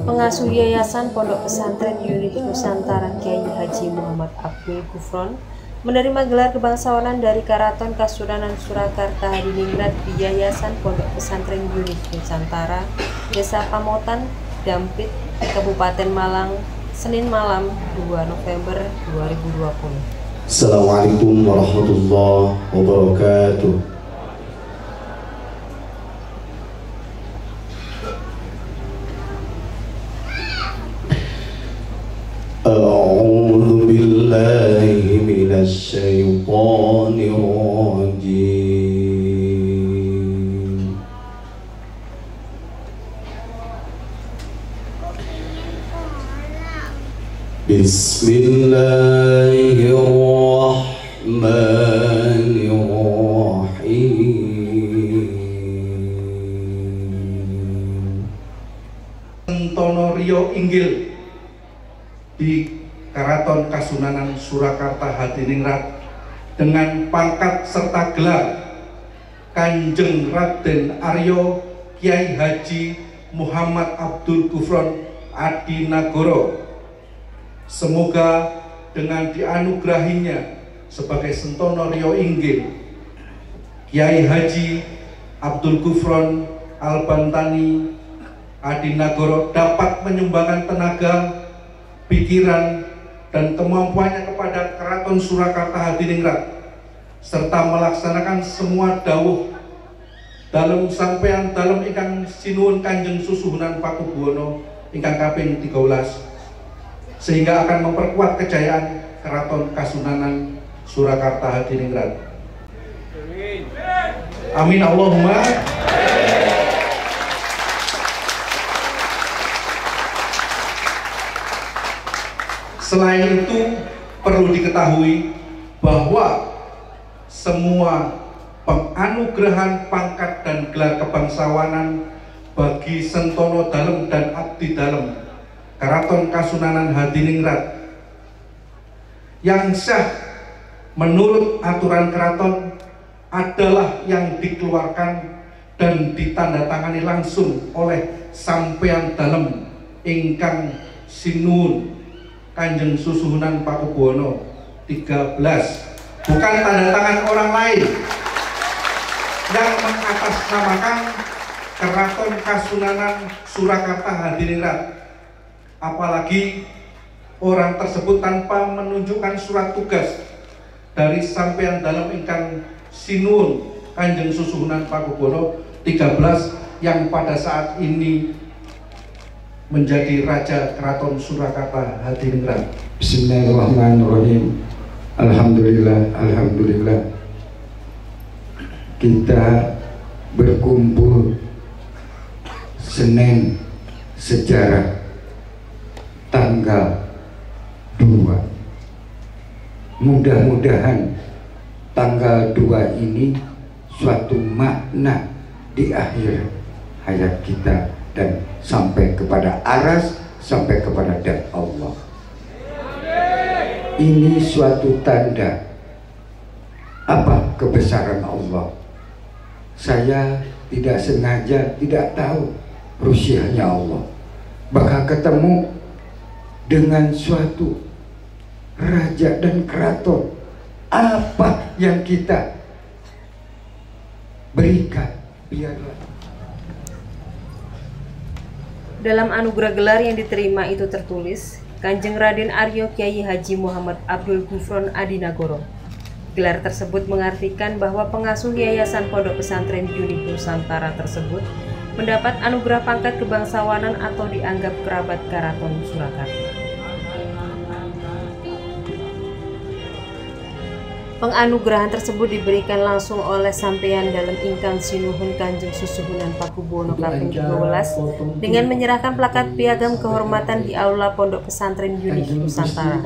Pengasuh Yayasan Pondok Pesantren Unif Nusantara Kyai Haji Muhammad Abdul Gufron menerima gelar kebangsawanan dari Karaton Kasunanan Surakarta Hadiningrat di Yayasan Pondok Pesantren Unif Nusantara, Desa Pamotan, Dampit, Kabupaten Malang, Senin malam 2 November 2020. Assalamualaikum warahmatullahi wabarakatuh. A'udzu billahi minasy syaithanir rajim. Bismillahirrahmanirrahim. Sentono Rio Inggil di Karaton Kasunanan Surakarta Hadiningrat dengan pangkat serta gelar Kanjeng Raden Aryo Kyai Haji Muhammad Abdul Gufron Adinagoro. Semoga dengan dianugerahinya sebagai Sentono Rio Inggil, Kyai Haji Abdul Gufron Albantani Adinagoro dapat menyumbangkan tenaga, pikiran, dan kemampuannya kepada Keraton Surakarta Hadiningrat serta melaksanakan semua dawuh dalam sampean dalam ingkang sinuhun Kanjeng Susuhunan Pakubuwono ingkang kaping 13, sehingga akan memperkuat kejayaan Keraton Kasunanan Surakarta Hadiningrat. Amin Allahumma. Selain itu, perlu diketahui bahwa semua penganugerahan pangkat dan gelar kebangsawanan bagi Sentono Dalem dan Abdi Dalem Karaton Kasunanan Hadiningrat yang sah menurut aturan keraton adalah yang dikeluarkan dan ditandatangani langsung oleh sampean dalem ingkang sinuhun Kanjeng Susuhunan Pakubuwono 13, bukan tanda tangan orang lain yang mengatasnamakan Keraton Kasunanan Surakarta Hadiningrat, apalagi orang tersebut tanpa menunjukkan surat tugas dari sampean dalam ingkang sinuhun Kanjeng Susuhunan Pakubuwono 13 yang pada saat ini menjadi Raja Keraton Surakarta Hadiningrat. Bismillahirrahmanirrahim. Alhamdulillah, alhamdulillah. Kita berkumpul Senin sejarah tanggal 2. Mudah-mudahan tanggal 2 ini suatu makna di akhir hayat kita dan sampai kepada aras, sampai kepada dat Allah. Ini suatu tanda apa kebesaran Allah. Saya tidak sengaja tidak tahu rusianya Allah, bakal ketemu dengan suatu raja dan keraton. Apa yang kita berikan, biarlah. Dalam anugerah gelar yang diterima itu tertulis Kanjeng Raden Aryo Kyai Haji Muhammad Abdul Gufron Adinagoro. Gelar tersebut mengartikan bahwa pengasuh Yayasan Pondok Pesantren Unif Nusantara tersebut mendapat anugerah pangkat kebangsawanan atau dianggap kerabat Karaton Surakarta. Penganugerahan tersebut diberikan langsung oleh sampean dalam ingkang sinuhun Kanjeng Susuhunan Pakubuwono kaping 13 dengan menyerahkan plakat piagam kehormatan di Aula Pondok Pesantren Unif Nusantara.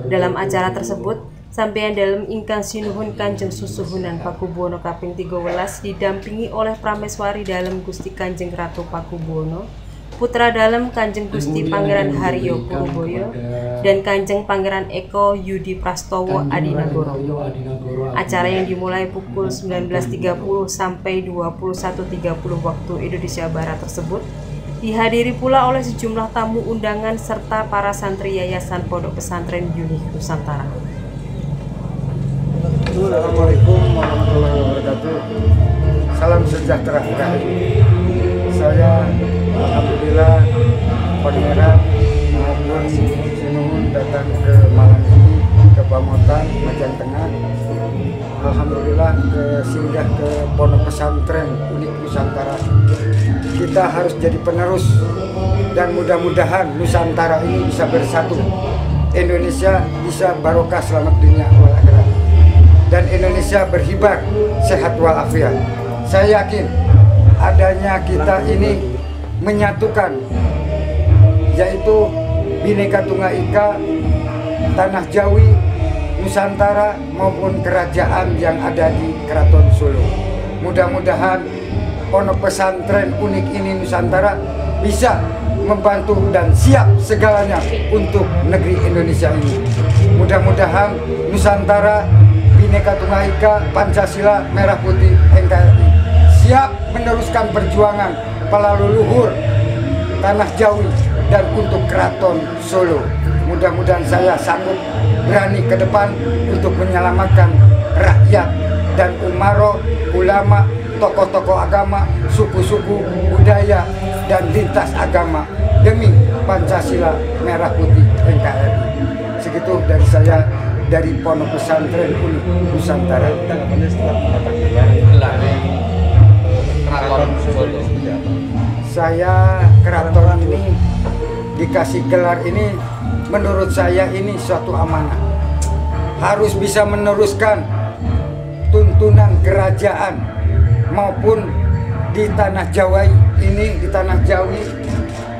Dalam acara tersebut, sampean dalam ingkang sinuhun Kanjeng Susuhunan Pakubuwono kaping 13 didampingi oleh Prameswari dalam Gusti Kanjeng Ratu Pakubuwono, putra dalem Kanjeng Gusti Pangeran Haryo Puruboyo dan Kanjeng Pangeran Eko Yudi Prastowo Adinagoro. Acara yang dimulai pukul 19.30 sampai 21.30 waktu Indonesia Barat tersebut dihadiri pula oleh sejumlah tamu undangan serta para santri Yayasan Pondok Pesantren Unik Nusantara. Assalamualaikum warahmatullahi wabarakatuh. Salam sejahtera. Saya alhamdulillah Pangeran maupun Sinuhun datang ke Malang ini, ke Pamotan, Majan Tengah. Alhamdulillah singgah ke Pondok Pesantren Unik Nusantara. Kita harus jadi penerus dan mudah-mudahan Nusantara ini bisa bersatu. Indonesia bisa barokah selamat dunia wal akhirat. Dan Indonesia berhibar sehat walafiat. Saya yakin adanya kita ini menyatukan, yaitu Bhinneka Tunggal Ika, Tanah Jawi, Nusantara maupun kerajaan yang ada di Keraton Solo. Mudah-mudahan Pondok Pesantren Unik ini Nusantara bisa membantu dan siap segalanya untuk negeri Indonesia ini. Mudah-mudahan Nusantara, Bhinneka Tunggal Ika, Pancasila, Merah Putih, NKRI siap meneruskan perjuangan para leluhur Tanah Jawi dan untuk Keraton Solo. Mudah-mudahan saya sanggup berani ke depan untuk menyelamatkan rakyat dan umaro, ulama, tokoh-tokoh agama, suku-suku, budaya, dan lintas agama demi Pancasila, Merah Putih, NKRI. Segitu dari saya, dari Pondok Pesantren Unik Nusantara. Saya keraton ini dikasih gelar ini, menurut saya ini suatu amanah. Harus bisa meneruskan tuntunan kerajaan maupun di tanah Jawa ini, di tanah Jawi,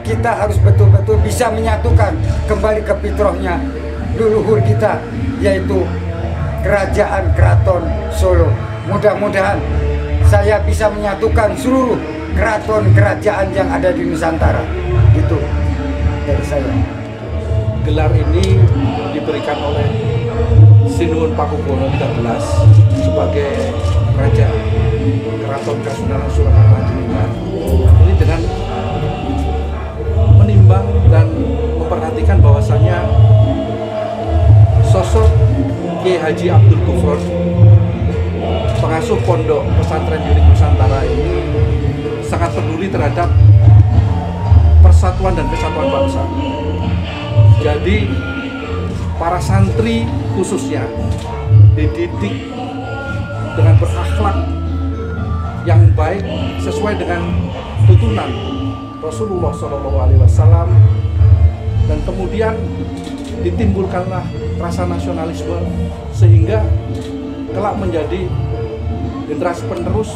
kita harus betul-betul bisa menyatukan kembali ke fitrahnya leluhur kita, yaitu Kerajaan Keraton Solo. Mudah-mudahan saya bisa menyatukan seluruh keraton kerajaan yang ada di Nusantara. Gitu dari saya. Gelar ini diberikan oleh Sinuhun Pakubono XIII sebagai Raja Keraton Kasunanan Surakarta Hadiningrat. Ini dengan menimbang dan memperhatikan bahwasannya sosok Kiai Haji Abdul Gufron, pengasuh Pondok Pesantren Unik Nusantara ini sangat peduli terhadap persatuan dan kesatuan bangsa. Jadi para santri khususnya dididik dengan berakhlak yang baik sesuai dengan tuntunan Rasulullah SAW, dan kemudian ditimbulkanlah rasa nasionalisme sehingga kelak menjadi generasi penerus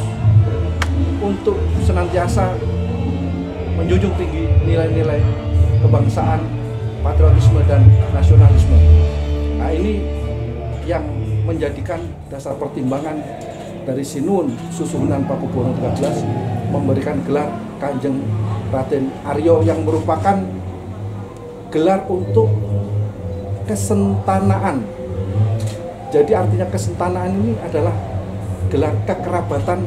untuk senantiasa menjunjung tinggi nilai-nilai kebangsaan, patriotisme, dan nasionalisme. Nah, ini yang menjadikan dasar pertimbangan dari Sinuhun Susuhunan Pakubono XIII memberikan gelar Kanjeng Raden Aryo yang merupakan gelar untuk kesentanaan. Jadi artinya kesentanaan ini adalah gelar kekerabatan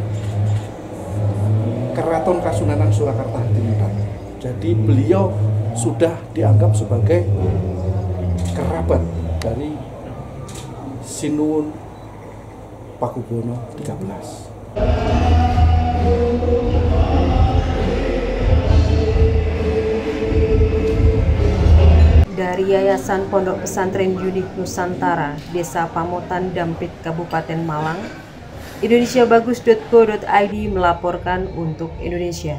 Keraton Kasunanan Surakarta Hadiningrat. Jadi beliau sudah dianggap sebagai kerabat dari Sinuhun Pakubono XIII. Dari Yayasan Pondok Pesantren Unik Nusantara, Desa Pamotan, Dampit, Kabupaten Malang, indonesiabagus.co.id melaporkan untuk Indonesia.